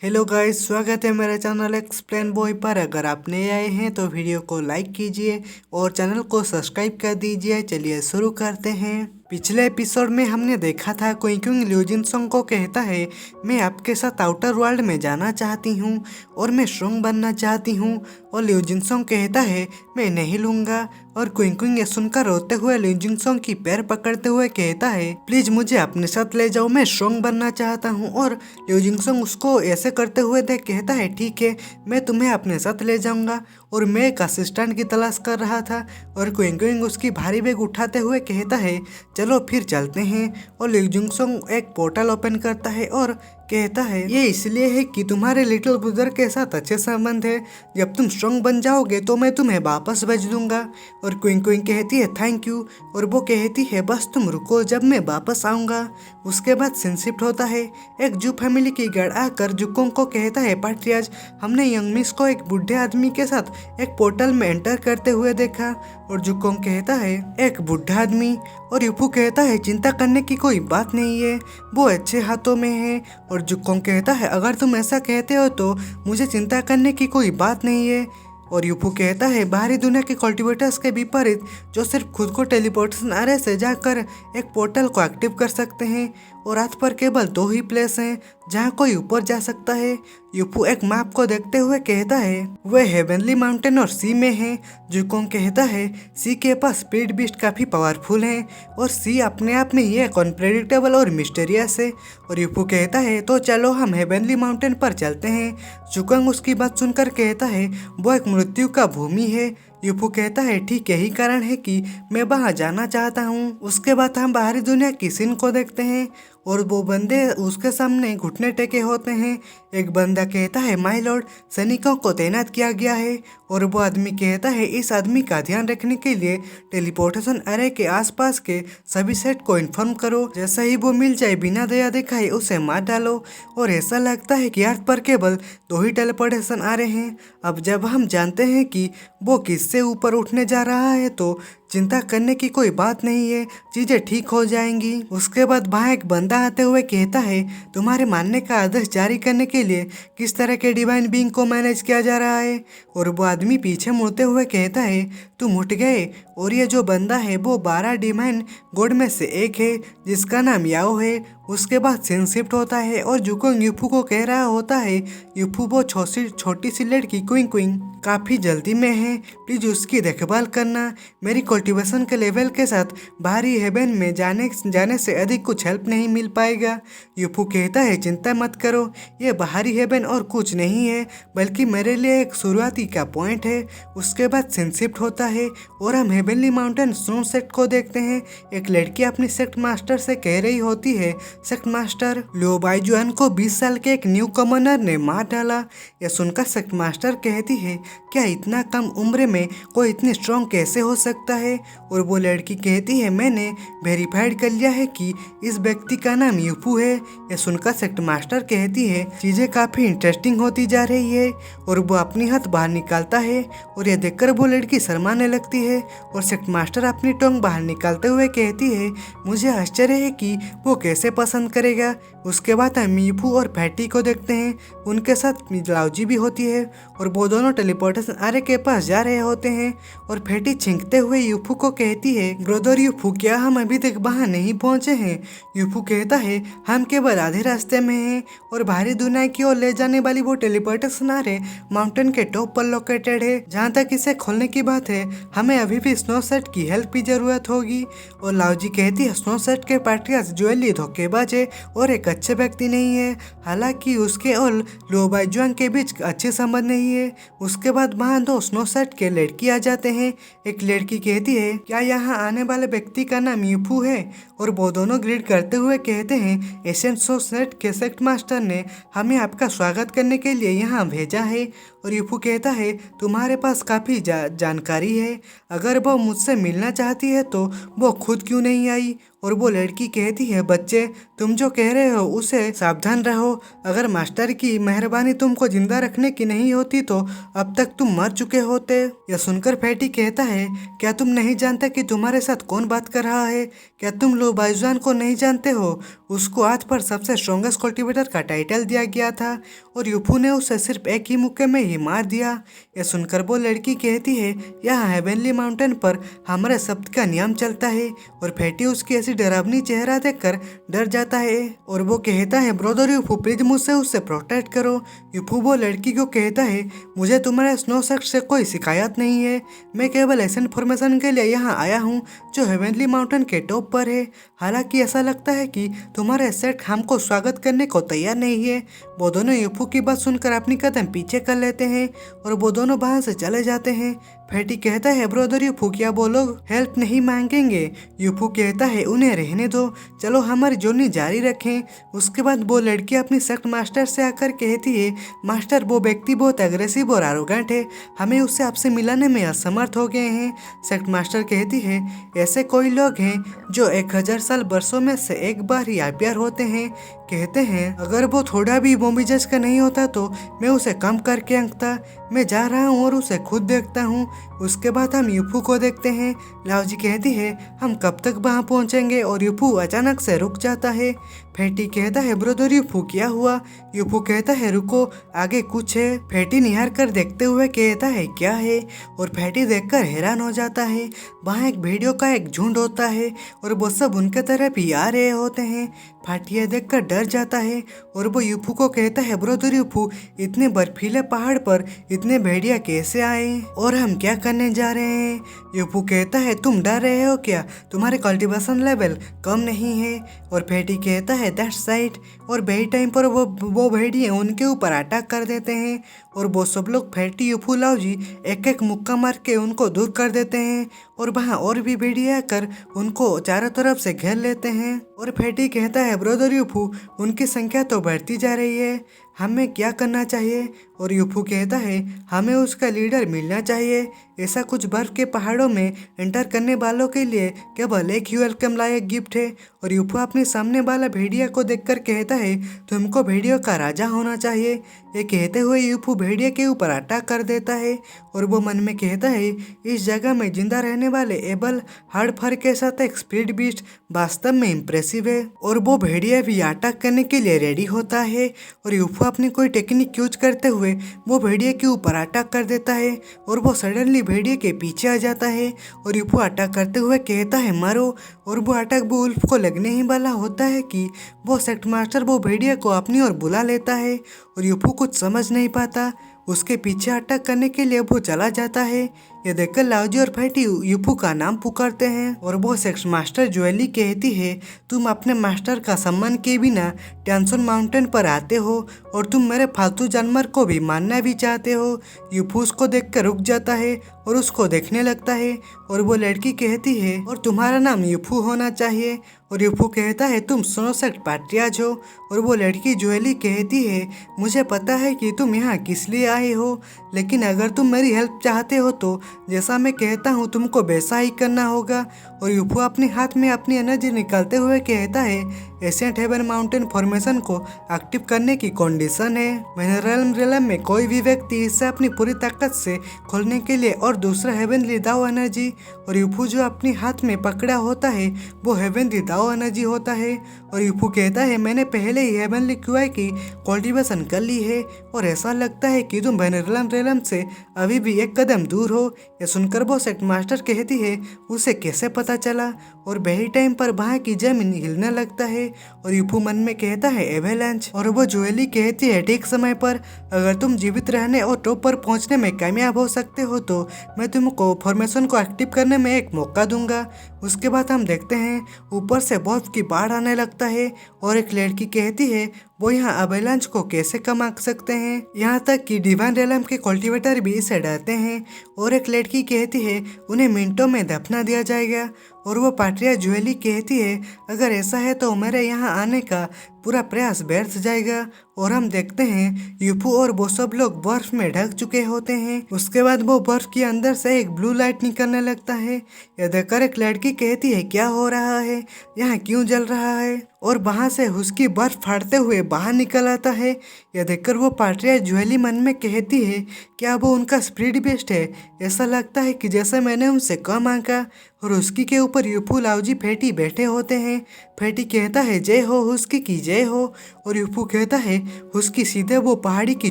Hello guys, स्वागत है मेरे चैनल एक्सप्लेन बॉय पर। अगर आप नए आए हैं तो वीडियो को लाइक कीजिए और चैनल को सब्सक्राइब कर दीजिए। चलिए शुरू करते हैं। पिछले एपिसोड में हमने देखा था क्विंग ल्यूजिनसोंग को कहता है, मैं आपके साथ आउटर वर्ल्ड में जाना चाहती हूँ और मैं स्ट्रॉन्ग बनना चाहती हूँ। और ल्यूजिनसोंग कहता है, मैं नहीं लूँगा। और क्विंग ये सुनकर रोते हुए ल्यूजिनसोंग की पैर पकड़ते हुए कहता है, प्लीज मुझे अपने साथ ले जाओ, मैं स्ट्रॉन्ग बनना चाहता हूँ। और ल्यूजिनसोंग उसको ऐसे करते हुए देख कहता है, ठीक है, मैं तुम्हें अपने साथ ले जाऊंगा। और मैं एक असिस्टेंट की तलाश कर रहा था। और क्विंग उसकी भारी बैग उठाते हुए कहता है, चलो फिर चलते हैं। और ल्यूजिनसोंग एक पोर्टल ओपन करता है और कहता है, ये इसलिए है कि तुम्हारे लिटिल ब्रदर के साथ अच्छे संबंध है। जब तुम स्ट्रॉन्ग बन जाओगे तो मैं तुम्हें वापस भेज दूंगा। और क्विंग कहती है, थैंक यू। और वो कहती है, बस तुम रुको, जब मैं वापस आऊंगा। उसके बाद सीन शिफ्ट होता है। एक जू फैमिली की गार्ड आकर जुकोंग को कहता है, पाट्रियाज, हमने यंग मिस को एक बूढ़े आदमी के साथ एक पोर्टल में एंटर करते हुए देखा। और जुकोंग कहता है, एक बूढ़ा आदमी। और यूफू कहता है, चिंता करने की कोई बात नहीं है, वो अच्छे हाथों में है। और जुकोंग कहता है, अगर तुम ऐसा कहते हो तो मुझे चिंता करने की कोई बात नहीं है। और यूफू कहता है, बाहरी दुनिया के कल्टीवेटर्स के विपरीत, जो सिर्फ खुद को टेलीपोर्टेशन एरे से जाकर एक पोर्टल को एक्टिव कर सकते हैं, और अर्थ पर केवल 2 ही प्लेस हैं जहां कोई ऊपर जा सकता है। यूफू एक मैप को देखते हुए कहता है, वह हेवनली माउंटेन और सी में है। जुकोंग कहता है, सी के पास स्पीड बीस्ट काफी पावरफुल है और सी अपने आप में ही एक अनप्रेडिक्टेबल और मिस्टीरियस है। और यूफू कहता है, तो चलो हम हेवनली माउंटेन पर चलते हैं। जुकोंग उसकी बात सुनकर कहता है, वो एक मृत्यु का भूमि है। यूफू कहता है, ठीक यही कारण है कि मैं वहाँ जाना चाहता हूँ। उसके बाद हम बाहरी दुनिया की सीन को देखते हैं और वो बंदे उसके सामने घुटने टेके होते हैं। एक बंदा कहता है, माय लॉर्ड, सैनिकों को तैनात किया गया है। और वो आदमी कहता है, इस आदमी का ध्यान रखने के लिए टेलीपोर्टेशन एरे के आसपास के सभी सेट को इन्फॉर्म करो। जैसा ही वो मिल जाए, बिना दया दिखाए उसे मार डालो। और ऐसा लगता है कि अर्थ पर केवल 2 ही टेलीपोर्टेशन आ रहे हैं। अब जब हम जानते हैं कि वो किससे ऊपर उठने जा रहा है तो चिंता करने की कोई बात नहीं है, चीजें ठीक हो जाएंगी। उसके बाद वहाँ एक बंदा आते हुए कहता है, तुम्हारे मानने का आदेश जारी करने के लिए किस तरह के डिवाइन बीइंग को मैनेज किया जा रहा है। और वो आदमी पीछे मुड़ते हुए कहता है, तुम उठ गए। और ये जो बंदा है वो 12 डिवाइन गॉड में से एक है जिसका नाम याओ है। उसके बाद सीन शिफ्ट होता है और जुकोंग यूफू को कह रहा होता है, यूफू वो छोटी सी लड़की क्विंग काफी जल्दी में है, प्लीज उसकी देखभाल करना। मेरी कल्टीवेशन के लेवल के साथ बाहरी हेवन में जाने से अधिक कुछ हेल्प नहीं मिल पाएगा। यूफू कहता है, चिंता मत करो, ये बाहरी हेवन और कुछ नहीं है बल्कि मेरे लिए एक शुरुआती का पॉइंट है। उसके बाद सीन शिफ्ट होता है और हम हेवनली माउंटेन स्नो सेट को देखते हैं। एक लड़की अपनी सेक्ट मास्टर से कह रही होती है, सेक्ट मास्टर, लो बाइजुआन को 20 साल के एक न्यू कमनर ने मार डाला। यह सुनकर सेक्ट मास्टर कहती है, क्या इतना कम उम्र में कोई इतनी स्ट्रॉन्ग कैसे हो सकता है। और वो लड़की कहती है, मैंने वेरीफाइड कर लिया है कि इस व्यक्ति का नाम यूफू है। यह सुनकर सेक्ट मास्टर कहती है, चीजें काफी इंटरेस्टिंग होती जा रही है। और वो अपनी हाथ बाहर निकालता है और यह देखकर वो लड़की शर्माने लगती है। और सेक्ट मास्टर अपनी टोंग बाहर निकालते हुए कहती है, मुझे आश्चर्य है कि वो कैसे पसंद करेगा। उसके बाद हम यूफू और फैटी को देखते हैं, उनके साथ मिलाउजी भी होती है और वो दोनों टेलीपोर्टेशन एरे के पास जा रहे होते हैं। और फैटी छिंकते हुए यूफू को कहती है, ब्रदर यूफू, क्या हम अभी तक वहाँ नहीं पहुँचे हैं। यूफू कहता है, हम केवल आधे रास्ते में हैं और बाहरी दुनिया की ओर ले जाने वाली वो टेलीपोर्टेशन एरे माउंटेन के टॉप पर लोकेटेड है। जहाँ तक इसे खोलने की बात है, हमें अभी भी स्नो सेट की हेल्प की जरूरत होगी। और लाओजी कहती है, स्नो सेट के पार्टियाज ज्वेली धोखेबाज है और एक अच्छे व्यक्ति नहीं है। हालांकि उसके और लो बाइजुआन के बीच अच्छे संबंध नहीं है। उसके बाद वहाँ 2 स्नो सेट के लड़की आ जाते हैं। एक लड़की कहती है, क्या यहाँ आने वाले व्यक्ति का नाम यूफू है। और वो दोनों ग्रीड करते हुए कहते हैं, एशियन स्नो सेट के सेक्ट मास्टर ने हमें आपका स्वागत करने के लिए यहाँ भेजा है। और यूफू कहता है, तुम्हारे पास काफ़ी जानकारी है, अगर वो मुझसे मिलना चाहती है तो वो खुद क्यों नहीं आई। और वो लड़की कहती है, बच्चे तुम जो कह रहे हो उसे सावधान रहो, अगर मास्टर की मेहरबानी तुमको जिंदा रखने की नहीं होती तो अब तक तुम मर चुके होते। यह सुनकर फैटी कहता है, क्या तुम नहीं जानते कि तुम्हारे साथ कौन बात कर रहा है? क्या तुम लो बाइजुआन को नहीं जानते हो? उसको आज पर सबसे स्ट्रॉन्गेस्ट कल्टीवेटर का टाइटल दिया गया था और यूफू ने उसे सिर्फ एक ही मुक्के में ही मार दिया। यह सुनकर वो लड़की कहती है, यहाँ हेवनली माउंटेन पर हमारे शब्द का नियम चलता है। और फैटी उसकी ऐसी डरावनी चेहरा देखकर डर जाता है और वो कहता है, ब्रदर यूफू प्लीज मुझसे उससे प्रोटेक्ट करो। यूफू वो लड़की को कहता है, मुझे तुम्हारे स्नो सेक्ट से कोई शिकायत नहीं है, मैं केवल ऐसे इन्फॉर्मेशन के लिए यहाँ आया हूँ जो हेवनली माउंटेन के टॉप पर है। हालांकि ऐसा लगता है कि तुम्हारे सेट हमको स्वागत करने को तैयार नहीं है। वो दोनों यूफू की बात सुनकर अपनी कदम पीछे कर लेते हैं और वो दोनों वहां से चले जाते हैं। फैटी कहता है, ब्रदर यूफू क्या वो लोग हेल्प नहीं मांगेंगे? यूफू कहता है, उन्हें रहने दो, चलो हमारी जर्नी जारी रखें। उसके बाद वो लड़की अपनी सेक्ट मास्टर से आकर कहती है, मास्टर वो व्यक्ति बहुत एग्रेसिव और आरोगेंट है, हमें उससे आपसे मिलाने में असमर्थ हो गए हैं। सेक्ट मास्टर कहती है, ऐसे कोई लोग हैं जो 1000 साल वर्षों में से एक बार ही अपियर होते हैं। कहते हैं, अगर वो थोड़ा भी मोमिजज का नहीं होता तो मैं उसे कम करके अंकता। मैं जा रहा हूँ और उसे खुद देखता हूँ। उसके बाद हम यूफू को देखते हैं। लाओजी कहती है, हम कब तक वहाँ पहुँचेंगे? और यूफू अचानक से रुक जाता है। फैटी कहता है, ब्रदर यूफू क्या हुआ? यूफू कहता है, रुको, आगे कुछ है। फैटी निहार कर देखते हुए कहता है, क्या है? और फैटी देखकर हैरान हो जाता है। वहाँ एक भेड़ियों का एक झुंड होता है और वो सब उनके तरफ ही आ रहे होते हैं। फाटिया देखकर डर जाता है और वो यूफू को कहता है, ब्रदर यूफू इतने बर्फीले पहाड़ पर इतने भेड़िया कैसे आए और हम क्या करने जा रहे हैं? यूफू कहता है, तुम डर रहे हो क्या? तुम्हारे कल्टीवेशन लेवल कम नहीं है। और फैटी कहता है, दैट्स राइट। और बेही टाइम पर वो भेड़िए उनके ऊपर अटैक कर देते हैं और वो सब लोग फैटी यूफू लाओजी एक एक मुक्का मार के उनको दूर कर देते हैं और वहाँ और भी भेड़िए आकर उनको चारों तरफ से घेर लेते हैं। और फैटी कहता है, ब्रदर यूफू उनकी संख्या तो बढ़ती जा रही है, हमें क्या करना चाहिए? और यूफू कहता है, हमें उसका लीडर मिलना चाहिए। ऐसा कुछ बर्फ के पहाड़ों में एंटर करने वालों के लिए केवल एक ही वेलकम लायक गिफ्ट है। और यूफू अपने सामने वाला भेड़िया को देखकर कहता है, तुमको भेड़ियों का राजा होना चाहिए। ये कहते हुए यूफू भेड़िया के ऊपर अटैक कर देता है और वो मन में कहता है, इस जगह में जिंदा रहने वाले एबल हार्ड फर के साथ एक स्पीड बीस्ट वास्तव में इम्प्रेसिव है। और वो भेड़िया भी अटैक करने के लिए रेडी होता है और यूफू अपनी कोई टेक्निक यूज करते हुए वो भेड़िए के ऊपर अटैक कर देता है और वो सडनली भेड़िए के पीछे आ जाता है और यूफू अटैक करते हुए कहता है, मारो। और वो अटैक वो उल्फ को लगने ही वाला होता है कि वो सेक्ट मास्टर वो भेड़िए को अपनी ओर बुला लेता है और यूफू कुछ समझ नहीं पाता। उसके पीछे अटैक करने के लिए वो चला जाता है। ये देखकर लाओजी और फैटी यूफू का नाम पुकारते हैं और वो सेक्स मास्टर ज्वेली कहती है, तुम अपने मास्टर का सम्मान किए बिना टेंसन माउंटेन पर आते हो और तुम मेरे फालतू जानवर को भी मारना भी चाहते हो। यूफू उसको देखकर रुक जाता है और उसको देखने लगता है और वो लड़की कहती है, और तुम्हारा नाम यूफू होना चाहिए। और यूफू कहता है, तुम स्नो सेक्ट पैट्रियार्च हो। और वो लड़की ज्वेली कहती है, मुझे पता है कि तुम यहाँ किस लिए आए हो, लेकिन अगर तुम मेरी हेल्प चाहते हो तो जैसा मैं कहता हूँ तुमको वैसा ही करना होगा। और यूफू अपने हाथ में अपनी एनर्जी निकालते हुए कहता है, एशियंट हेवन माउंटेन फॉर्मेशन को एक्टिव करने की कंडीशन है, मिनरल रिलम में कोई भी व्यक्ति इसे अपनी पूरी ताकत से खोलने के लिए, और दूसरा हेवनली दाओ एनर्जी। और यूफू जो अपने हाथ में पकड़ा होता है वो हेवनली दाओ एनर्जी होता है। और यूफू कहता है, मैंने पहले ही हेवनली क्यूआई की कल्टीवेशन कर ली है और ऐसा लगता है कि तुम मिनरल रिलम से अभी भी एक कदम दूर हो। यह सुनकर वो सेक्ट मास्टर कहती है, उसे कैसे पता चला? और वही टाइम पर वहाँ की जमीन हिलने लगता है और यूफू मन में कहता है, एवेलांच। और वो ज्वेली कहती है, ठीक समय पर, अगर तुम जीवित रहने और टॉप पर पहुंचने में कामयाब हो सकते हो तो मैं तुमको फॉर्मेशन को एक्टिव करने में एक मौका दूंगा। उसके बाद हम देखते हैं ऊपर से बर्फ की बाढ़ आने लगता है और एक लड़की कहती है, वो यहाँ अवेलांच को कैसे कम आ सकते हैं, यहाँ तक कि डिवाइन रेलम के कल्टीवेटर भी इससे डरते हैं। और एक लड़की कहती है, उन्हें मिनटों में दफना दिया जाएगा। और वो पार्टिया जुएली कहती है अगर ऐसा है तो मेरे यहाँ आने का पूरा प्रयास व्यर्थ जाएगा। और हम देखते हैं यूफू और वो सब लोग बर्फ में ढक चुके होते हैं। उसके बाद वो बर्फ के अंदर से एक ब्लू लाइट निकलने लगता है। यह देखकर एक लड़की कहती है क्या हो रहा है, यहाँ क्यों जल रहा है। और वहाँ से उसकी बर्फ फाड़ते हुए बाहर निकल आता है। यह देखकर वो पार्टिया जुएली मन में कहती है क्या वो उनका स्पीड बेस्ट है। ऐसा लगता है कि जैसे मैंने उनसे कम आंका। और उसकी के ऊपर यूफू लाउजी फेटी बैठे होते हैं। फेटी कहता है जय हो हुस्की की जय हो। और यूफू कहता है हुस्की सीधे वो पहाड़ी की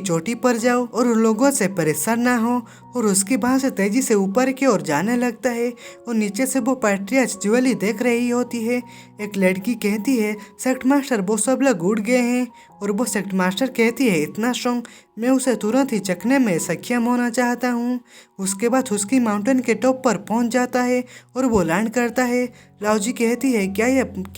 चोटी पर जाओ और उन लोगों से परेशान ना हो। और उसकी बाह से तेजी से ऊपर की ओर जाने लगता है। और नीचे से वो पार्टिया जुएली देख रही होती है। एक लड़की कहती है सेक्ट मास्टर वो सब लोग उड़ गए हैं। और वो सेक्ट मास्टर कहती है इतना स्ट्रॉन्ग, मैं उसे तुरंत ही चखने में सक्षम होना चाहता हूँ। उसके बाद हुस्की माउंटेन के टॉप पर पहुँच जाता है और वो लैंड करता है। लाउजी कहती है क्या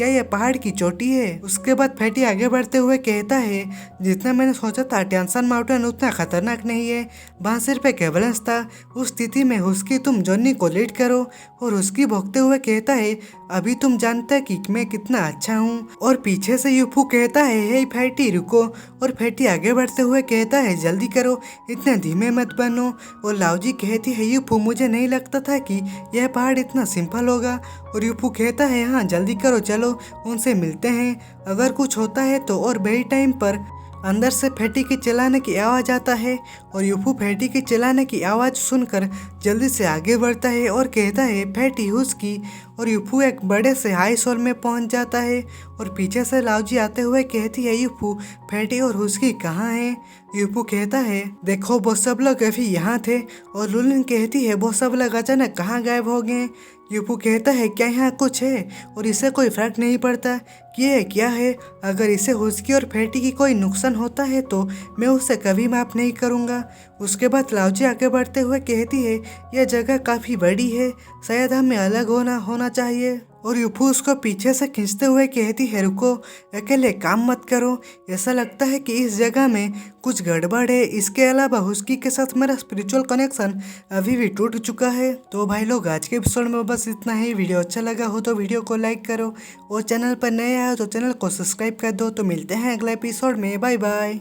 ये पहाड़ की चोटी है। उसके बाद फेटी आगे बढ़ते हुए कहता है जितना मैंने सोचा था टेंशन माउंटेन उतना खतरनाक नहीं है, वहाँ सिर्फ एक एवलेंस था। उस स्थिति में हुस्की तुम जॉनी को लीड करो। और हुस्की भोगते हुए कहता है अभी तुम जानते हैं कि मैं कितना अच्छा हूँ। और पीछे से यूफू कहता है हे फेटी रुको। और फेटी आगे बढ़ते हुए कहता है जल्दी करो, इतने धीमे मत बनो। और लाउजी कहती है यूफू मुझे नहीं लगता था कि यह पहाड़ इतना सिंपल होगा। और यूफू कहता है हाँ जल्दी करो, चलो उनसे मिलते हैं, अगर कुछ होता है तो। और बेई टाइम पर अंदर से फेटी के चिल्लाने की आवाज़ आता है। और यूफू फेटी के चिल्लाने की आवाज़ सुनकर जल्दी से आगे बढ़ता है और कहता है फेटी हुस्की। और यूफू एक बड़े से हाई सोल में पहुंच जाता है। और पीछे से लाउजी आते हुए कहती है यूफू फेटी और हुस्की कहाँ हैं। यूफू कहता है देखो वो सब लोग अभी यहाँ थे। और लुलिन कहती है वो सब लोग अचानक कहाँ गायब हो गए। यूफू कहता है क्या यहाँ कुछ है और इसे कोई फर्क नहीं पड़ता कि ये क्या है। अगर इसे हुस्की और फेटी की कोई नुकसान होता है तो मैं उसे कभी माफ नहीं करूँगा। उसके बाद लाउजी आगे बढ़ते हुए कहती है यह जगह काफ़ी बड़ी है, शायद हमें अलग होना चाहिए। और यूफू उसको पीछे से खींचते हुए कहती है रुको, अकेले काम मत करो, ऐसा लगता है कि इस जगह में कुछ गड़बड़ है। इसके अलावा हुस्की के साथ मेरा स्पिरिचुअल कनेक्शन अभी भी टूट चुका है। तो भाई लोग आज के एपिसोड में बस इतना ही। वीडियो अच्छा लगा हो तो वीडियो को लाइक करो और चैनल पर नए आए हो तो चैनल को सब्सक्राइब कर दो। तो मिलते हैं अगले एपिसोड में, बाय बाय।